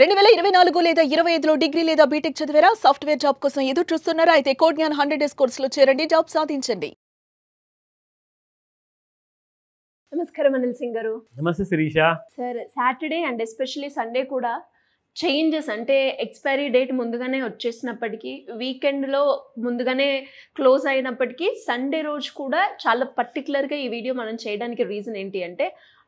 2024 లేదా 25లో డిగ్రీ లేదా బీటెక్ చదివారా? సాఫ్ట్‌వేర్ జాబ్ కోసం ఎదురు చూస్తున్నారా? అయితే కోడ్ జ్ఞాన్ 100 డేస్ కోర్సులో చేరండి, జాబ్ సాధించండి. నమస్కారం అనిల్ సింగ్ గారు. నమస్తే Sirisha. Sir, Saturday and especially Sunday కూడా చేంజెస్ అంటే ఎక్స్పైరీ డేట్ ముందుగానే వచ్చేసినప్పటికీ, వీకెండ్లో ముందుగానే క్లోజ్ అయినప్పటికీ, సండే రోజు కూడా చాలా పర్టికులర్గా ఈ వీడియో మనం చేయడానికి రీజన్ ఏంటి అంటే,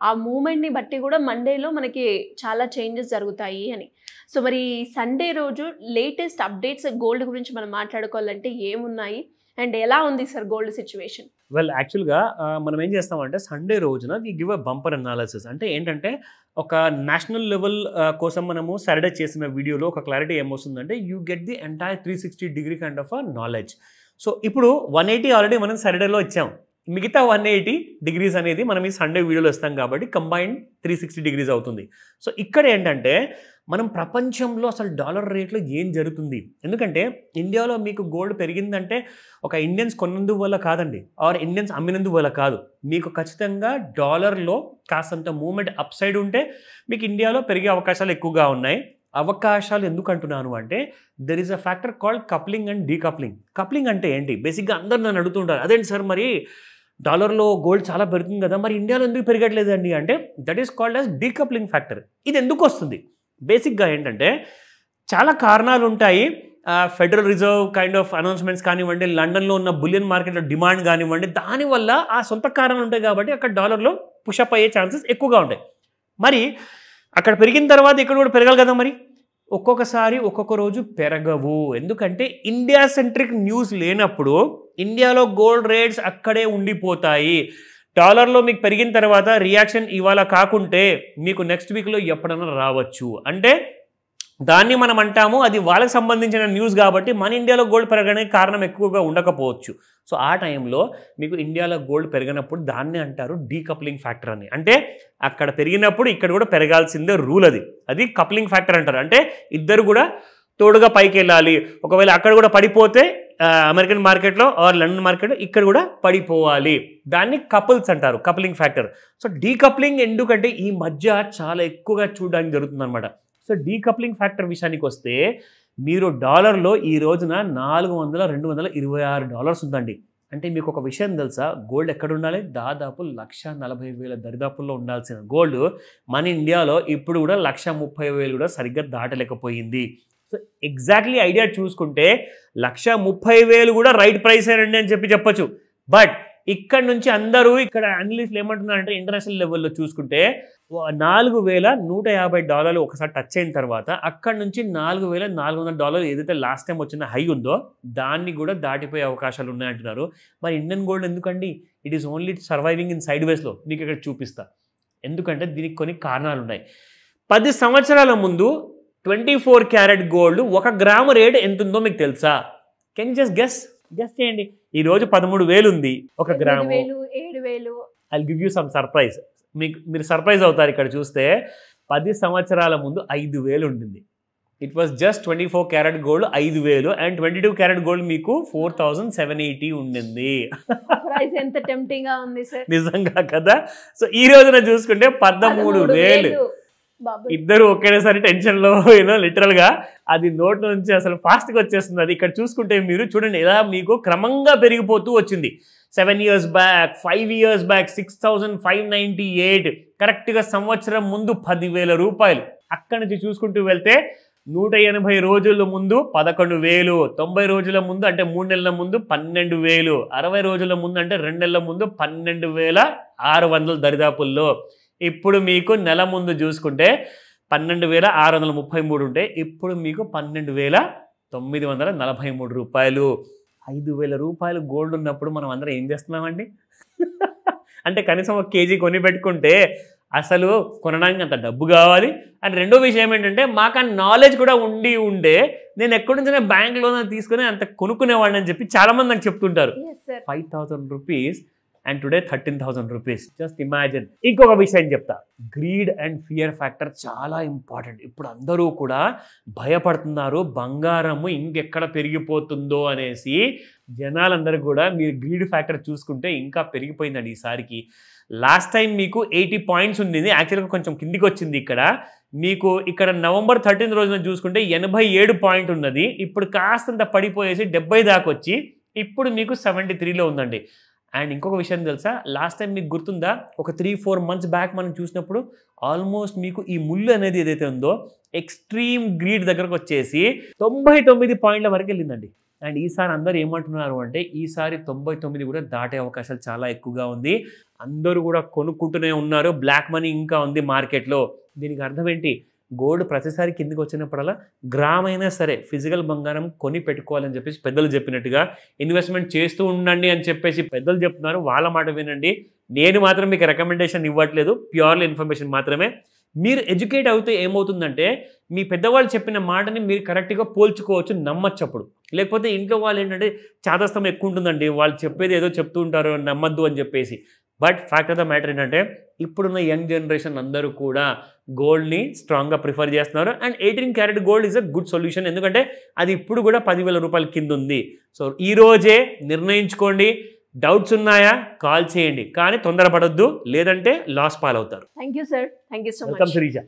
ఆ మూమెంట్ని బట్టి కూడా మండేలో మనకి చాలా చేంజెస్ జరుగుతాయి అని. సో మరి సండే రోజు లేటెస్ట్ అప్డేట్స్ గోల్డ్ గురించి మనం మాట్లాడుకోవాలంటే ఏమున్నాయి అండ్ ఎలా ఉంది సార్ గోల్డ్ సిచ్యువేషన్? వెల్, యాక్చువల్గా మనం ఏం చేస్తామంటే సండే రోజున we give a bumper analysis. అంటే ఏంటంటే ఒక నేషనల్ లెవెల్ కోసం మనము సాటర్డే చేసిన వీడియోలో ఒక క్లారిటీ ఏమొస్తుందంటే you get the entire 360 degree kind of a knowledge. So ఇప్పుడు 180 ఆల్రెడీ మనం సాటర్డేలో ఇచ్చాం, మిగతా 180 డిగ్రీస్ అనేది మనం ఈ సండే వీడియోలో ఇస్తాం కాబట్టి కంబైన్డ్ 360 డిగ్రీస్ అవుతుంది. సో ఇక్కడ ఏంటంటే మనం ప్రపంచంలో అసలు డాలర్ రేట్లో ఏం జరుగుతుంది, ఎందుకంటే ఇండియాలో మీకు గోల్డ్ పెరిగిందంటే ఒక ఇండియన్స్ కొన్నందువల్ల కాదండి, ఆర్ ఇండియన్స్ అమ్మినందువల్ల కాదు, మీకు ఖచ్చితంగా డాలర్లో కాస్తంత మూమెంట్ అప్ సైడ్ ఉంటే మీకు ఇండియాలో పెరిగే అవకాశాలు ఎక్కువగా ఉన్నాయి. అవకాశాలు ఎందుకు అంటున్నాను అంటే there is a factor called coupling and decoupling. Coupling అంటే ఏంటి? బేసిక్గా అందరు నన్ను అడుగుతుంటారు, అదేంటి సార్ మరి డాలర్లో గోల్డ్ చాలా పెరుగుతుంది కదా, మరి ఇండియాలో ఎందుకు పెరగట్లేదండి అంటే that is called as decoupling factor. ఇది ఎందుకు వస్తుంది? బేసిక్గా ఏంటంటే చాలా కారణాలు ఉంటాయి. Federal reserve kind of announcements కానివ్వండి, లండన్లో ఉన్న బులియన్ మార్కెట్లో డిమాండ్ కానివ్వండి, దానివల్ల ఆ సొంత కారణాలు ఉంటాయి కాబట్టి అక్కడ డాలర్లో పుషప్ అయ్యే ఛాన్సెస్ ఎక్కువగా ఉంటాయి. మరి అక్కడ పెరిగిన తర్వాత ఇక్కడ కూడా పెరగాలి కదా, మరి ఒక్కొక్కసారి ఒక్కొక్క రోజు పెరగవు. ఎందుకంటే ఇండియా సెంట్రిక్ న్యూస్ లేనప్పుడు ఇండియాలో గోల్డ్ రేట్స్ అక్కడే ఉండిపోతాయి. డాలర్లో మీకు పెరిగిన తర్వాత రియాక్షన్ ఇవాళ కాకుంటే మీకు నెక్స్ట్ వీక్లో ఎప్పుడైనా రావచ్చు. అంటే దాన్ని మనం అంటాము అది వాళ్ళకి సంబంధించిన న్యూస్ కాబట్టి మన ఇండియాలో గోల్డ్ పెరగడానికి కారణం ఎక్కువగా ఉండకపోవచ్చు. సో ఆ టైంలో మీకు ఇండియాలో గోల్డ్ పెరిగినప్పుడు దాన్ని అంటారు డీకప్లింగ్ ఫ్యాక్టర్ అని. అంటే అక్కడ పెరిగినప్పుడు ఇక్కడ కూడా పెరగాల్సిందే రూల్, అది కప్లింగ్ ఫ్యాక్టర్ అంటారు. అంటే ఇద్దరు కూడా తోడుగా పైకి వెళ్ళాలి. ఒకవేళ అక్కడ కూడా పడిపోతే అమెరికన్ మార్కెట్లో ఆర్ లండన్ మార్కెట్లో ఇక్కడ కూడా పడిపోవాలి. దాన్ని కపుల్స్ అంటారు, కప్లింగ్ ఫ్యాక్టర్. సో డీకప్లింగ్ ఎందుకంటే ఈ మధ్య చాలా ఎక్కువగా చూడడానికి జరుగుతుంది అనమాట. సో డీకప్లింగ్ ఫ్యాక్టర్ విషయానికి వస్తే మీరు డాలర్లో ఈ రోజున $400-226 ఉందండి. అంటే మీకు ఒక విషయం తెలుసా, గోల్డ్ ఎక్కడ ఉండాలి? దాదాపు 1,40,000 దరిదాపుల్లో ఉండాల్సిన గోల్డ్ మన ఇండియాలో ఇప్పుడు కూడా 1,30,000 కూడా సరిగ్గా దాటలేకపోయింది. సో ఎగ్జాక్ట్లీ ఐడియా చూసుకుంటే 130,000 కూడా రైట్ ప్రైస్ ఏనండి అని చెప్పొచ్చు. బట్ ఇక్కడ నుంచి అందరూ ఇక్కడ అనలిస్టులు ఏమంటున్నారంటే ఇంటర్నేషనల్ లెవెల్లో చూసుకుంటే $4,150 ఒకసారి టచ్ అయిన తర్వాత అక్కడ నుంచి $4,400 ఏదైతే లాస్ట్ టైం వచ్చిన హై ఉందో దాన్ని కూడా దాటిపోయే అవకాశాలు ఉన్నాయంటున్నారు. మరి ఇండియన్ గోల్డ్ ఎందుకండి? It is only surviving in side వేస్లో. మీకు ఇక్కడ చూపిస్తా, ఎందుకంటే దీనికి కొన్ని కారణాలు ఉన్నాయి. 10 సంవత్సరాల ముందు 24 క్యారెట్ గోల్డ్ 1 గ్రాము రేట్ ఎంత ఉందో మీకు తెలుసా? కెన్ యూ జస్ట్ గెస్ చేయండి. ఈ రోజు 13,000 ఉంది 1 gram. 7,000. I give you some surprise. మీరు సర్ప్రైజ్ అవుతారు. ఇక్కడ చూస్తే 10 సంవత్సరాల ముందు 5,000 ఉంటుంది. It was just 24 carat gold 5,000 and 22 carat gold మీకు 4,780 ఉండింది. ప్రైస్ ఎంత టెంప్టింగ్ గా ఉంది సార్, నిజంగా కదా. సో ఈ రోజున చూసుకుంటే 13,000. ఇద్దరు ఒకేసారి టెన్షన్లో లిటరల్ గా అది నోట్ నుంచి అసలు ఫాస్ట్గా వచ్చేస్తుంది. అది ఇక్కడ చూసుకుంటే మీరు చూడండి ఎలా మీకు క్రమంగా పెరిగిపోతూ వచ్చింది. 7 years బ్యాక్, 5 years బ్యాక్ 6,598, కరెక్ట్గా సంవత్సరం ముందు 10,000 రూపాయలు. అక్కడి నుంచి చూసుకుంటూ వెళ్తే 180 రోజుల ముందు 11,000, 90 రోజుల ముందు అంటే 3 నెలల ముందు 12,000, 60 రోజుల ముందు అంటే 2 నెలల ముందు 12,600 దరిదాపుల్లో. ఇప్పుడు మీకు నెల ముందు చూసుకుంటే 12,633 ఉంటే ఇప్పుడు మీకు 12,943 రూపాయలు. 5,000 రూపాయలు గోల్డ్ ఉన్నప్పుడు మనం అందరం ఏం చేస్తున్నామండి? అంటే కనీసం 1 కేజీ కొని పెట్టుకుంటే అసలు కొనడానికి అంత డబ్బు కావాలి. అండ్ రెండో విషయం ఏంటంటే మాకు ఆ నాలెడ్జ్ కూడా ఉండే నేను ఎక్కడి నుంచి బ్యాంక్ లోన్ తీసుకుని అంత కొనుక్కునేవాడిని అని చెప్పి చాలామంది నాకు చెప్తుంటారు. 5,000 rupees and today 13,000 rupees. Just imagine. ఇంకొక విషయం చెప్తా, గ్రీడ్ అండ్ ఫియర్ ఫ్యాక్టర్ చాలా ఇంపార్టెంట్. ఇప్పుడు అందరూ కూడా భయపడుతున్నారు బంగారము ఇంకెక్కడ పెరిగిపోతుందో అనేసి. జనాలందరూ కూడా మీరు గ్రీడ్ ఫ్యాక్టర్ చూసుకుంటే ఇంకా పెరిగిపోయిందండి ఈసారికి. లాస్ట్ టైం మీకు 80 పాయింట్స్ ఉండింది, యాక్చువల్గా కొంచెం కిందికి వచ్చింది. ఇక్కడ మీకు ఇక్కడ నవంబర్ 13 రోజున చూసుకుంటే 87 పాయింట్ ఉన్నది, ఇప్పుడు కాస్తంత పడిపోయేసి 70 దాకా వచ్చి ఇప్పుడు మీకు 73లో ఉందండి. అండ్ ఇంకొక విషయం తెలుసా, లాస్ట్ టైం మీకు గుర్తుందా, ఒక 3-4 మంత్స్ బ్యాక్ మనం చూసినప్పుడు ఆల్మోస్ట్ మీకు ఈ ముళ్ళు అనేది ఏదైతే ఉందో ఎక్స్ట్రీమ్ గ్రీడ్ దగ్గరకు వచ్చేసి 99 పాయింట్ల వరకు వెళ్ళిందండి. అండ్ ఈసారి అందరూ ఏమంటున్నారు అంటే ఈసారి 99 కూడా దాటే అవకాశాలు చాలా ఎక్కువగా ఉంది. అందరూ కూడా కొనుక్కుంటూనే ఉన్నారు, బ్లాక్ మనీ ఇంకా ఉంది మార్కెట్లో. దీనికి అర్థం ఏంటి, గోల్డ్ ప్రతిసారి కిందకి వచ్చినప్పుడల్లా గ్రామ్ అయినా సరే ఫిజికల్ బంగారం కొని పెట్టుకోవాలని చెప్పేసి పెద్దలు చెప్పినట్టుగా ఇన్వెస్ట్మెంట్ చేస్తూ ఉండండి అని చెప్పేసి పెద్దలు చెప్తున్నారు. వాళ్ళ మాట వినండి, నేను మాత్రం మీకు రికమెండేషన్ ఇవ్వట్లేదు, ప్యూర్లీ ఇన్ఫర్మేషన్ మాత్రమే. మీరు ఎడ్యుకేట్ అవుతే ఏమవుతుందంటే మీ పెద్దవాళ్ళు చెప్పిన మాటని మీరు కరెక్ట్గా పోల్చుకోవచ్చు, నమ్మచ్చు. అప్పుడు లేకపోతే ఇంట్లో వాళ్ళు ఏంటంటే చాదస్తం ఎక్కువ ఉంటుందండి, వాళ్ళు చెప్పేది ఏదో చెప్తూ ఉంటారు నమ్మద్దు అని చెప్పేసి. But fact of the matter ఏంటంటే ఇప్పుడున్న యంగ్ జనరేషన్ అందరూ కూడా గోల్డ్ని స్ట్రాంగ్గా ప్రిఫర్ చేస్తున్నారు. And 18 carat gold is a good solution, ఎందుకంటే అది ఇప్పుడు కూడా 10,000 రూపాయల కింద ఉంది. సో ఈరోజే నిర్ణయించుకోండి. డౌట్స్ ఉన్నాయా కాల్ చేయండి, కానీ తొందరపడొద్దు, లేదంటే లాస్ పాలవుతారు. Thank you sir, thank you so much. Welcome Sreeja.